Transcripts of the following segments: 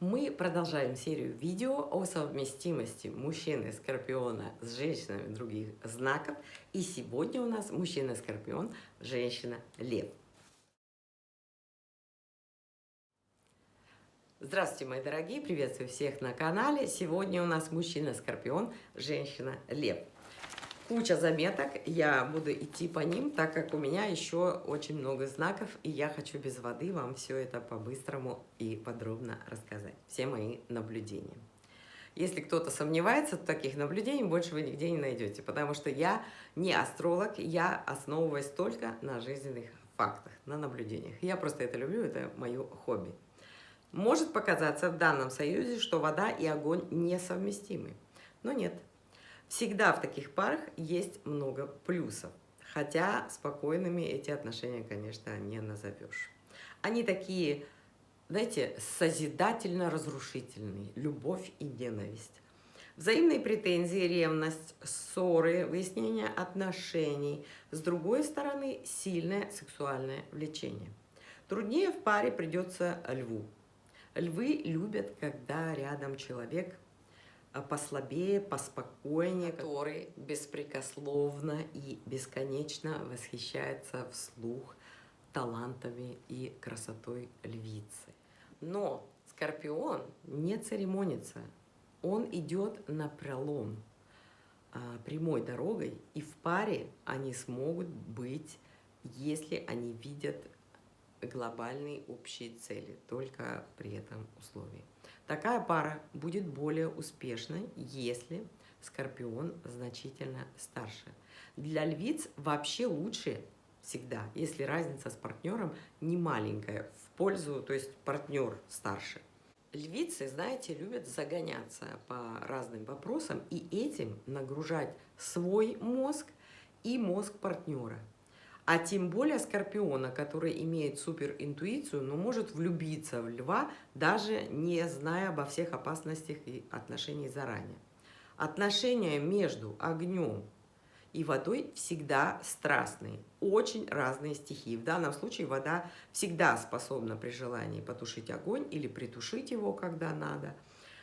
Мы продолжаем серию видео о совместимости мужчины Скорпиона с женщинами других знаков. И сегодня у нас мужчина Скорпион, женщина Лев. Здравствуйте, мои дорогие, приветствую всех на канале. Сегодня у нас мужчина Скорпион, женщина Лев. Куча заметок, я буду идти по ним, так как у меня еще очень много знаков, и я хочу без воды вам все это по-быстрому и подробно рассказать, все мои наблюдения. Если кто-то сомневается в таких наблюдениях, больше вы нигде не найдете, потому что я не астролог, я основываюсь только на жизненных фактах, на наблюдениях. Я просто это люблю, это мое хобби. Может показаться в данном союзе, что вода и огонь несовместимы, но нет. Всегда в таких парах есть много плюсов, хотя спокойными эти отношения, конечно, не назовешь. Они такие, знаете, созидательно-разрушительные, любовь и ненависть. Взаимные претензии, ревность, ссоры, выяснение отношений. С другой стороны, сильное сексуальное влечение. Труднее в паре придется льву. Львы любят, когда рядом человек послабее, поспокойнее, который беспрекословно и бесконечно восхищается вслух талантами и красотой львицы. Но Скорпион не церемонится, он идет напролом, прямой дорогой, и в паре они смогут быть, если они видят глобальные общие цели, только при этом условии. Такая пара будет более успешной, если Скорпион значительно старше. Для львиц вообще лучше всегда, если разница с партнером не маленькая, в пользу, то есть партнер старше. Львицы, знаете, любят загоняться по разным вопросам и этим нагружать свой мозг и мозг партнера. А тем более Скорпиона, который имеет суперинтуицию, но может влюбиться в льва, даже не зная обо всех опасностях и отношениях заранее. Отношения между огнем и водой всегда страстные, очень разные стихии. В данном случае вода всегда способна при желании потушить огонь или притушить его, когда надо.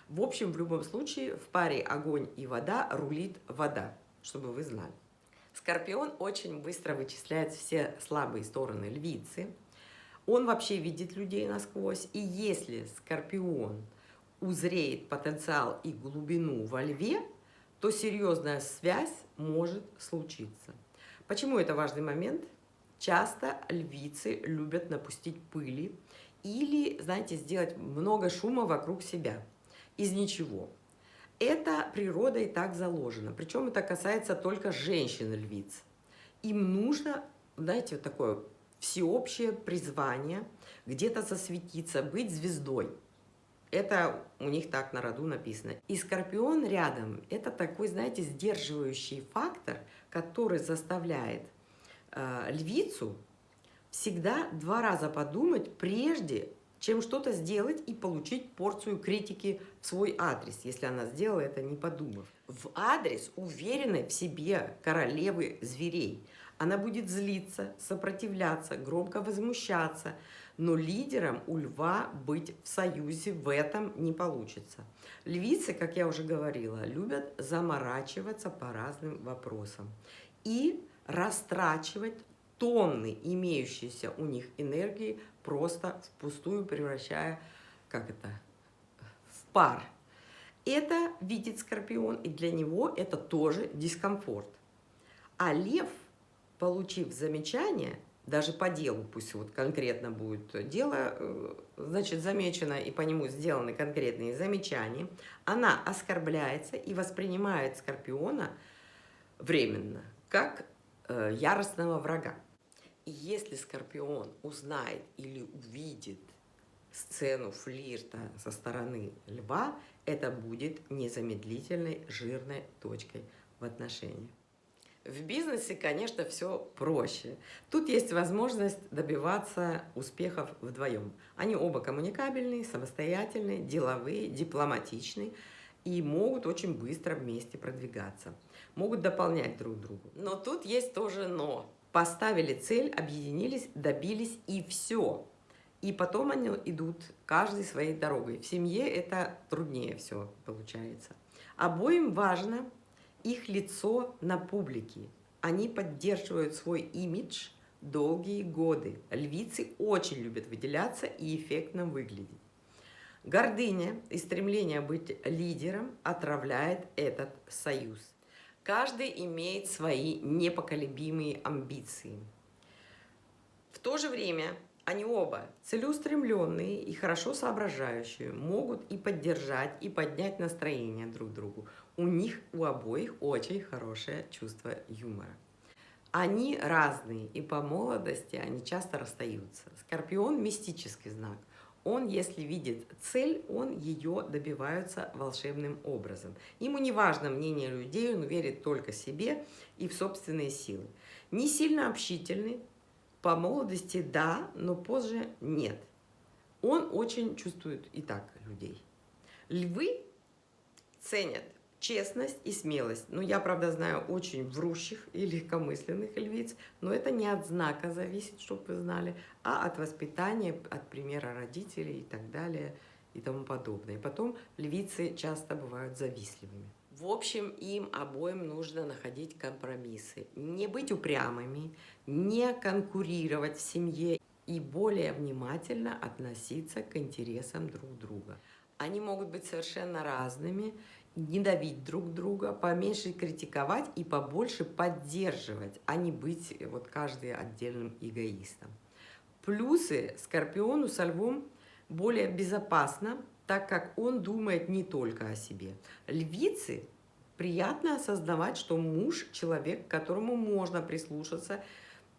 В общем, в любом случае, в паре огонь и вода рулит вода, чтобы вы знали. Скорпион очень быстро вычисляет все слабые стороны львицы. Он вообще видит людей насквозь. И если Скорпион узреет потенциал и глубину во льве, то серьезная связь может случиться. Почему это важный момент? Часто львицы любят напустить пыли или, знаете, сделать много шума вокруг себя из ничего. Это природой так заложено. Причем это касается только женщин-львиц. Им нужно, знаете, вот такое всеобщее призвание, где-то засветиться, быть звездой. Это у них так на роду написано. И Скорпион рядом – это такой, знаете, сдерживающий фактор, который заставляет львицу всегда 2 раза подумать, прежде чем что-то сделать и получить порцию критики в свой адрес, если она сделала это, не подумав. В адрес уверенной в себе королевы зверей. Она будет злиться, сопротивляться, громко возмущаться, но лидером у льва быть в союзе в этом не получится. Львицы, как я уже говорила, любят заморачиваться по разным вопросам и растрачивать тонны имеющейся у них энергии, просто впустую превращая, в пар. Это видит Скорпион, и для него это тоже дискомфорт. А лев, получив замечание, даже по делу, пусть вот конкретно будет дело, значит, замечено и по нему сделаны конкретные замечания, она оскорбляется и воспринимает Скорпиона временно как яростного врага. И если Скорпион узнает или увидит сцену флирта со стороны льва, это будет незамедлительной жирной точкой в отношениях. В бизнесе, конечно, все проще. Тут есть возможность добиваться успехов вдвоем. Они оба коммуникабельные, самостоятельные, деловые, дипломатичные и могут очень быстро вместе продвигаться. Могут дополнять друг друга. Но тут есть тоже но. Поставили цель, объединились, добились и все. И потом они идут каждый своей дорогой. В семье это труднее все получается. Обоим важно их лицо на публике. Они поддерживают свой имидж долгие годы. Львицы очень любят выделяться и эффектно выглядеть. Гордыня и стремление быть лидером отравляет этот союз. Каждый имеет свои непоколебимые амбиции. В то же время они оба целеустремленные и хорошо соображающие, могут и поддержать, и поднять настроение друг другу. У них у обоих очень хорошее чувство юмора. Они разные, и по молодости они часто расстаются. Скорпион – мистический знак. Он, если видит цель, он ее добивается волшебным образом. Ему не важно мнение людей, он верит только себе и в собственные силы. Не сильно общительный, по молодости да, но позже нет. Он очень чувствует и так людей. Львы ценят честность и смелость. Ну, я, правда, знаю очень врущих и легкомысленных львиц, но это не от знака зависит, чтобы вы знали, а от воспитания, от примера родителей и так далее и тому подобное. И потом львицы часто бывают завистливыми. В общем, им обоим нужно находить компромиссы. Не быть упрямыми, не конкурировать в семье и более внимательно относиться к интересам друг друга. Они могут быть совершенно разными, не давить друг друга, поменьше критиковать и побольше поддерживать, а не быть вот каждый отдельным эгоистом. Плюсы: Скорпиону со Львом более безопасно, так как он думает не только о себе. Львице приятно осознавать, что муж – человек, к которому можно прислушаться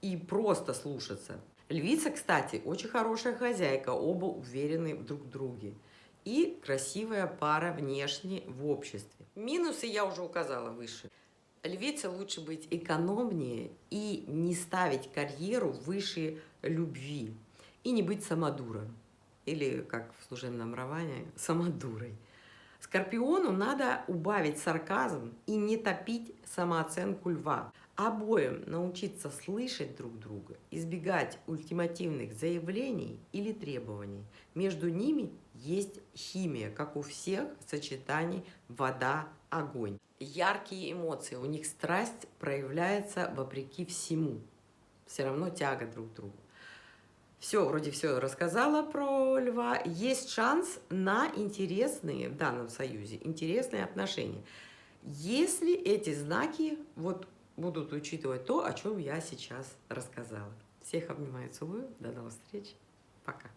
и просто слушаться. Львица, кстати, очень хорошая хозяйка, оба уверены друг в друге. И красивая пара внешне в обществе. Минусы я уже указала выше. Львице лучше быть экономнее и не ставить карьеру выше любви. И не быть самодуром. Или, как в служебном романе, самодурой. Скорпиону надо убавить сарказм и не топить самооценку льва. Обоим научиться слышать друг друга, избегать ультимативных заявлений или требований. Между ними есть химия, как у всех сочетаний вода-огонь. Яркие эмоции, у них страсть проявляется вопреки всему. Все равно тяга друг к другу. Все, вроде все рассказала про льва. Есть шанс на интересные, в данном союзе, интересные отношения. Если эти знаки вот будут учитывать то, о чем я сейчас рассказала. Всех обнимаю, целую. До новых встреч. Пока.